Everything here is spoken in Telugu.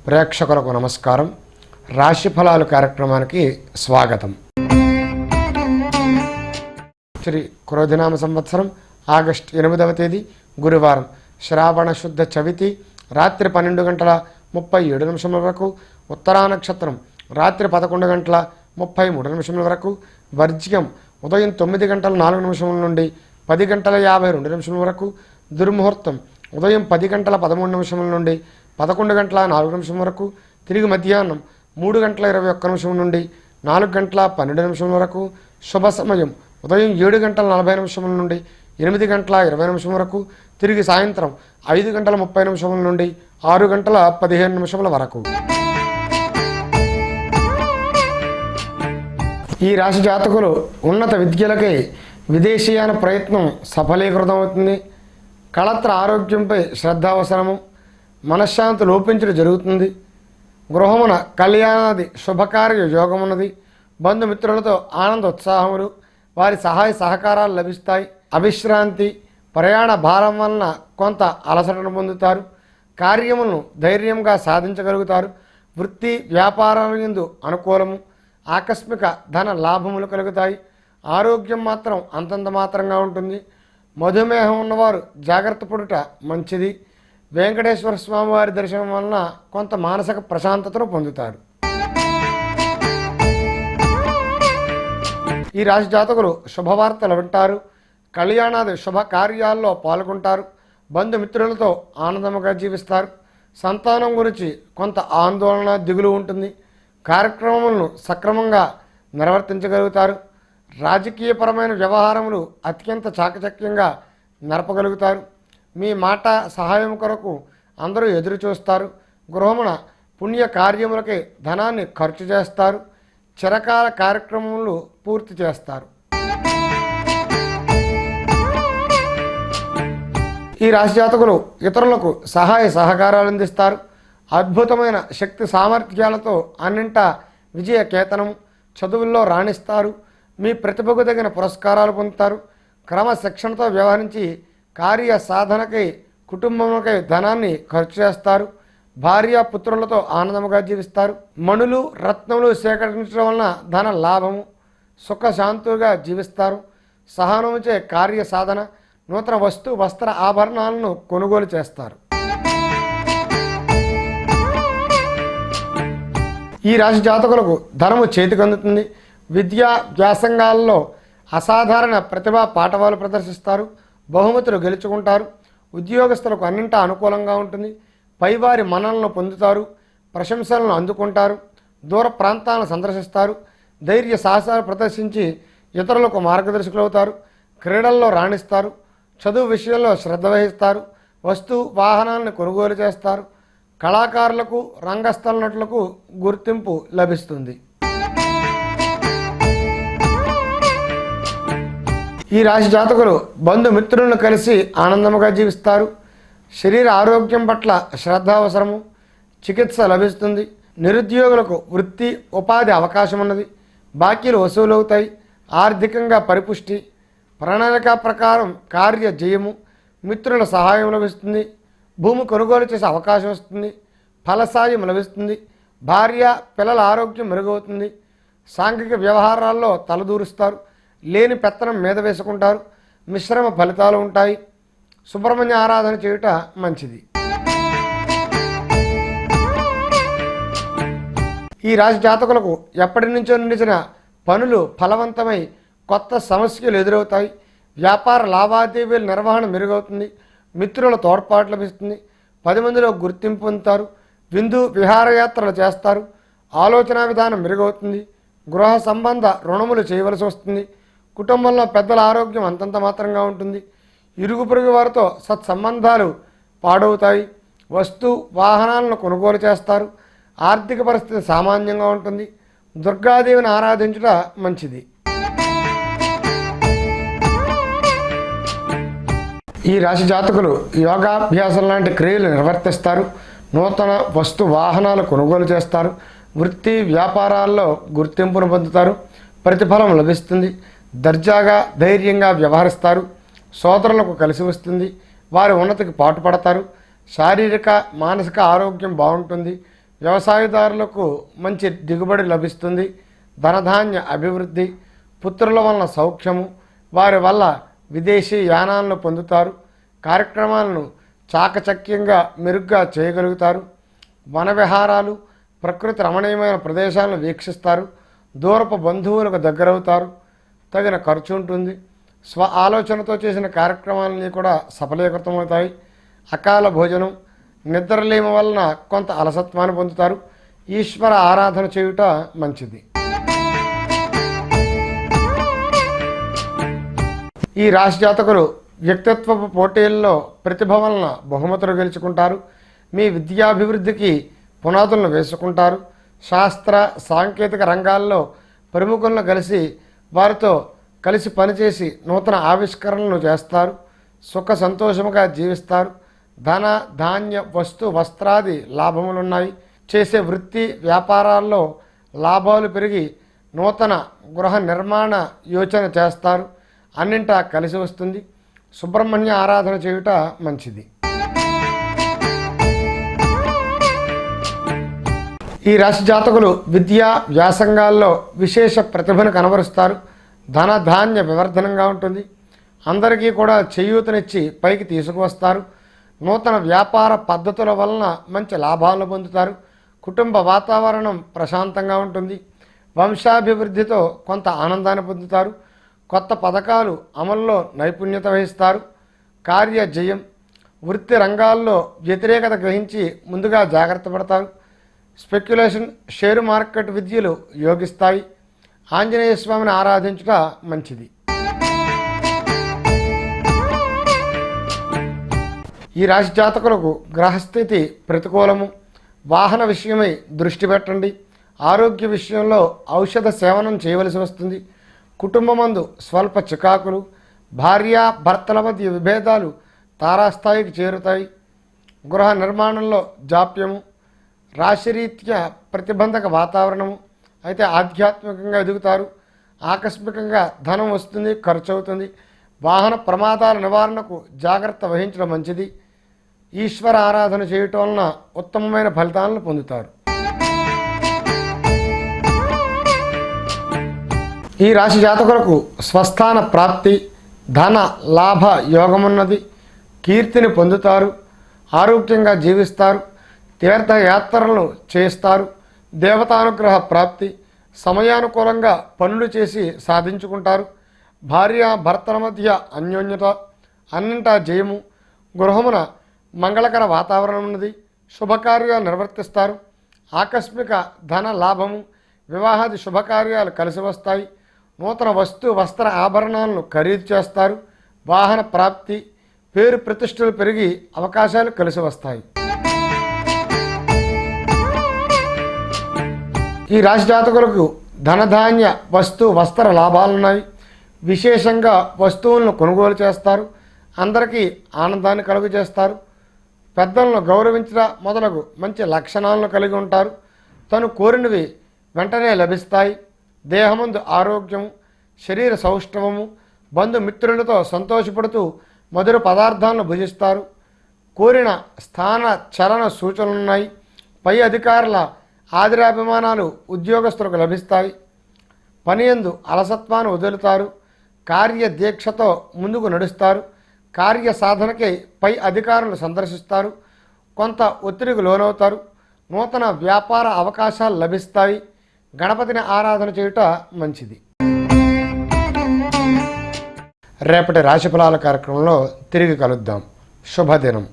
ప్రేక్షకులకు నమస్కారం. రాశి ఫలాలు కార్యక్రమానికి స్వాగతం. శ్రీ క్రోధినామ సంవత్సరం ఆగస్టు 8వ తేదీ గురువారం, శ్రావణ శుద్ధ చవితి, రాత్రి 12:37 వరకు, ఉత్తరా నక్షత్రం రాత్రి 11:33 వరకు, వర్జ్యం ఉదయం 9:04 నుండి 10:52 వరకు, దుర్ముహూర్తం ఉదయం 10:13 నుండి 11:04 వరకు, తిరిగి మధ్యాహ్నం 3:21 నుండి 4:12 వరకు, శుభ సమయం ఉదయం 7:40 నుండి 8:20 వరకు, తిరిగి సాయంత్రం 5:30 నుండి 6:15 వరకు. ఈ రాశి జాతకులు ఉన్నత విద్యలకై విదేశీయాన ప్రయత్నం సఫలీకృతమవుతుంది. కళత్ర ఆరోగ్యంపై శ్రద్ధ అవసరము. మనశ్శాంతి లోపించడం జరుగుతుంది. గృహమున కళ్యాణాది శుభకార్య యోగమున్నది. బంధుమిత్రులతో ఆనంద ఉత్సాహములు, వారి సహాయ సహకారాలు లభిస్తాయి. అవిశ్రాంతి, ప్రయాణ భారం వలన కొంత అలసటను పొందుతారు. కార్యములను ధైర్యంగా సాధించగలుగుతారు. వృత్తి వ్యాపారాల యందు అనుకూలము. ఆకస్మిక ధన లాభములు కలుగుతాయి. ఆరోగ్యం మాత్రం అంతంత మాత్రంగా ఉంటుంది. మధుమేహం ఉన్నవారు జాగ్రత్త పడుట మంచిది. వెంకటేశ్వర స్వామి వారి దర్శనం వలన కొంత మానసిక ప్రశాంతతను పొందుతారు. ఈ రాశి జాతకులు శుభవార్తలు వింటారు. కళ్యాణాది శుభ కార్యాల్లో పాల్గొంటారు. బంధుమిత్రులతో ఆనందముగా జీవిస్తారు. సంతానం గురించి కొంత ఆందోళన దిగులు ఉంటుంది. కార్యక్రమములను సక్రమంగా నిర్వర్తించగలుగుతారు. రాజకీయపరమైన వ్యవహారములు అత్యంత చాకచక్యంగా నడపగలుగుతారు. మీ మాట సహాయం కొరకు అందరూ ఎదురు చూస్తారు. గృహమున పుణ్య కార్యములకై ధనాన్ని ఖర్చు చేస్తారు. చిరకాల కార్యక్రమములు పూర్తి చేస్తారు. ఈ రాశి జాతకులు ఇతరులకు సహాయ సహకారాలు అందిస్తారు. అద్భుతమైన శక్తి సామర్థ్యాలతో అన్నింటా విజయ కేతనం. చదువుల్లో రాణిస్తారు. మీ ప్రతిభకు తగిన పురస్కారాలు పొందుతారు. క్రమశిక్షణతో వ్యవహరించి కార్య సాధనకై కుటుంబములకై ధనాన్ని ఖర్చు చేస్తారు. భార్య పుత్రులతో ఆనందముగా జీవిస్తారు. మణులు రత్నములు సేకరించడం వలన ధన లాభము. సుఖశాంతులుగా జీవిస్తారు. సహనముచే కార్య సాధన, నూతన వస్త్ర ఆభరణాలను కొనుగోలు చేస్తారు. ఈ రాశి జాతకులకు ధనము చేతికి అందుతుంది. విద్యా వ్యాసంగాల్లో అసాధారణ ప్రతిభా పాఠవాలు ప్రదర్శిస్తారు. బహుమతులు గెలుచుకుంటారు. ఉద్యోగస్తులకు అన్నింటా అనుకూలంగా ఉంటుంది. పైవారి మన్ననలను పొందుతారు. ప్రశంసలను అందుకుంటారు. దూర ప్రాంతాలను సందర్శిస్తారు. ధైర్య సాహసాలు ప్రదర్శించి ఇతరులకు మార్గదర్శకులవుతారు. క్రీడల్లో రాణిస్తారు. చదువు విషయంలో శ్రద్ధ వహిస్తారు. వస్తు వాహనాలను కొనుగోలు చేస్తారు. కళాకారులకు, రంగస్థల నటులకు గుర్తింపు లభిస్తుంది. ఈ రాశి జాతకులు బంధుమిత్రులను కలిసి ఆనందముగా జీవిస్తారు. శరీర ఆరోగ్యం పట్ల శ్రద్ధ అవసరము. చికిత్స లభిస్తుంది. నిరుద్యోగులకు వృత్తి ఉపాధి అవకాశం ఉన్నది. బాకీలు వసూలవుతాయి. ఆర్థికంగా పరిపుష్టి. ప్రణాళిక ప్రకారం కార్య జయము. మిత్రుల సహాయం లభిస్తుంది. భూమి కొనుగోలు చేసే అవకాశం వస్తుంది. ఫలసాయం లభిస్తుంది. భార్య పిల్లల ఆరోగ్యం మెరుగవుతుంది. సాంఘిక వ్యవహారాల్లో తలదూరుస్తారు. లేని పెత్తనం మీద వేసుకుంటారు. మిశ్రమ ఫలితాలు ఉంటాయి. సుబ్రహ్మణ్య ఆరాధన చేయుట మంచిది. ఈ రాశి జాతకులకు ఎప్పటి నుంచో నిలిచిన పనులు ఫలవంతమై కొత్త సమస్యలు ఎదురవుతాయి. వ్యాపార లావాదేవీల నిర్వహణ మెరుగవుతుంది. మిత్రుల తోడ్పాటు లభిస్తుంది. 10 మందిలో గుర్తింపు పొందుతారు. విందు విహారయాత్రలు చేస్తారు. ఆలోచన విధానం మెరుగవుతుంది. గృహ సంబంధ రుణములు చేయవలసి వస్తుంది. కుటుంబంలో పెద్దల ఆరోగ్యం అంతంత మాత్రంగా ఉంటుంది. ఇరుగు పొరుగు వారితో సత్సంబంధాలు పాడవుతాయి. వస్తు వాహనాలను కొనుగోలు చేస్తారు. ఆర్థిక పరిస్థితి సామాన్యంగా ఉంటుంది. దుర్గాదేవిని ఆరాధించుట మంచిది. ఈ రాశి జాతకులు యోగాభ్యాసం లాంటి క్రియలు నిర్వర్తిస్తారు. నూతన వస్తు వాహనాలు కొనుగోలు చేస్తారు. వృత్తి వ్యాపారాల్లో గుర్తింపును పొందుతారు. ప్రతిఫలం లభిస్తుంది. దర్జాగా ధైర్యంగా వ్యవహరిస్తారు. సోదరులకు కలిసి వస్తుంది. వారి ఉన్నతికి పాటుపడతారు. శారీరక మానసిక ఆరోగ్యం బాగుంటుంది. వ్యవసాయదారులకు మంచి దిగుబడి లభిస్తుంది. ధనధాన్య అభివృద్ధి, పుత్రుల వలన సౌఖ్యము, వారి వల్ల విదేశీ యానాలను పొందుతారు. కార్యక్రమాలను చాకచక్యంగా మెరుగ్గా చేయగలుగుతారు. వన విహారాలు, ప్రకృతి రమణీయమైన ప్రదేశాలను వీక్షిస్తారు. దూరపు బంధువులకు దగ్గరవుతారు. తగిన ఖర్చు ఉంటుంది. స్వ ఆలోచనతో చేసిన కార్యక్రమాలన్నీ కూడా సఫలీకృతమవుతాయి. అకాల భోజనం, నిద్రలేమి వలన కొంత అలసత్వాన్ని పొందుతారు. ఈశ్వర ఆరాధన చేయుట మంచిది. ఈ రాశి జాతకులు వ్యక్తిత్వపు పోటీల్లో ప్రతిభ వలన బహుమతులు గెలుచుకుంటారు. మీ విద్యాభివృద్ధికి పునాదులను వేసుకుంటారు. శాస్త్ర సాంకేతిక రంగాల్లో ప్రముఖులను కలిసి వారితో కలిసి పనిచేసి నూతన ఆవిష్కరణలు చేస్తారు. సుఖ సంతోషముగా జీవిస్తారు. ధన ధాన్య వస్తు వస్త్రాది లాభములున్నాయి. చేసే వృత్తి వ్యాపారాల్లో లాభాలు పెరిగి నూతన గృహ నిర్మాణ యోచన చేస్తారు. అన్నింటా కలిసి వస్తుంది. సుబ్రహ్మణ్య ఆరాధన చేయుట మంచిది. ఈ రాశి జాతకులు విద్యా వ్యాసంగాల్లో విశేష ప్రతిభను కనబరుస్తారు. ధన ధాన్య వివర్ధనంగా ఉంటుంది. అందరికీ కూడా చేయూతనిచ్చి పైకి తీసుకువస్తారు. నూతన వ్యాపార పద్ధతుల వలన మంచి లాభాలను పొందుతారు. కుటుంబ వాతావరణం ప్రశాంతంగా ఉంటుంది. వంశాభివృద్ధితో కొంత ఆనందాన్ని పొందుతారు. కొత్త పథకాలు అమల్లో నైపుణ్యత వహిస్తారు. కార్య జయం, వృత్తి రంగాల్లో వ్యతిరేకత గ్రహించి ముందుగా జాగ్రత్త పడతారు. స్పెక్యులేషన్, షేరు మార్కెట్ విద్యలు యోగిస్తాయి. ఆంజనేయ స్వామిని ఆరాధించుట మంచిది. ఈ రాశి జాతకులకు గ్రహస్థితి ప్రతికూలము. వాహన విషయమై దృష్టి పెట్టండి. ఆరోగ్య విషయంలో ఔషధ సేవనం చేయవలసి వస్తుంది. కుటుంబమందు స్వల్ప చికాకులు, భార్యాభర్తల మధ్య విభేదాలు తారాస్థాయికి చేరుతాయి. గృహ నిర్మాణంలో జాప్యము, రాశిరీత్యా ప్రతిబంధక వాతావరణము. అయితే ఆధ్యాత్మికంగా ఎదుగుతారు. ఆకస్మికంగా ధనం వస్తుంది, ఖర్చు అవుతుంది. వాహన ప్రమాదాల నివారణకు జాగ్రత్త వహించడం మంచిది. ఈశ్వర ఆరాధన చేయటం వలన ఉత్తమమైన ఫలితాలను పొందుతారు. ఈ రాశి జాతకులకు స్వస్థాన ప్రాప్తి, ధన లాభ యోగమున్నది. కీర్తిని పొందుతారు. ఆరోగ్యంగా జీవిస్తారు. తీర్థయాత్రలను చేస్తారు. దేవతానుగ్రహ ప్రాప్తి, సమయానుకూలంగా పనులు చేసి సాధించుకుంటారు. భార్యాభర్తల మధ్య అన్యోన్యత, అన్నింటా జయము. గృహమున మంగళకర వాతావరణం ఉన్నది. శుభకార్యాలు నిర్వర్తిస్తారు. ఆకస్మిక ధన లాభము, వివాహాది శుభకార్యాలు కలిసి వస్తాయి. నూతన వస్తు వస్త్ర ఆభరణాలను ఖరీదు చేస్తారు. వాహన ప్రాప్తి, పేరు ప్రతిష్టలు పెరిగి అవకాశాలు కలిసి వస్తాయి. ఈ రాశి జాతకులకు ధనధాన్య వస్తు వస్త్ర లాభాలున్నాయి. విశేషంగా వస్తువులను కొనుగోలు చేస్తారు. అందరికీ ఆనందాన్ని కలుగు చేస్తారు. పెద్దలను గౌరవించడం మొదలగు మంచి లక్షణాలను కలిగి ఉంటారు. తను కోరినవి వెంటనే లభిస్తాయి. దేహమందు ఆరోగ్యము, శరీర సౌష్ఠవము, బంధుమిత్రులతో సంతోషపడుతూ మధుర పదార్థాలను భుజిస్తారు. కోరిన స్థాన చలన సూచనలున్నాయి. పై అధికారుల ఆదరాభిమానాలు ఉద్యోగస్తులకు లభిస్తాయి. పనియందు అలసత్వాన్ని వదులుతారు. కార్యదీక్షతో ముందుకు నడుస్తారు. కార్య సాధనకై పై అధికారులు సందర్శిస్తారు. కొంత ఒత్తిడికి లోనవుతారు. నూతన వ్యాపార అవకాశాలు లభిస్తాయి. గణపతిని ఆరాధన చేయుట మంచిది. రేపటి రాశిఫలాల కార్యక్రమంలో తిరిగి కలుద్దాం. శుభదినం.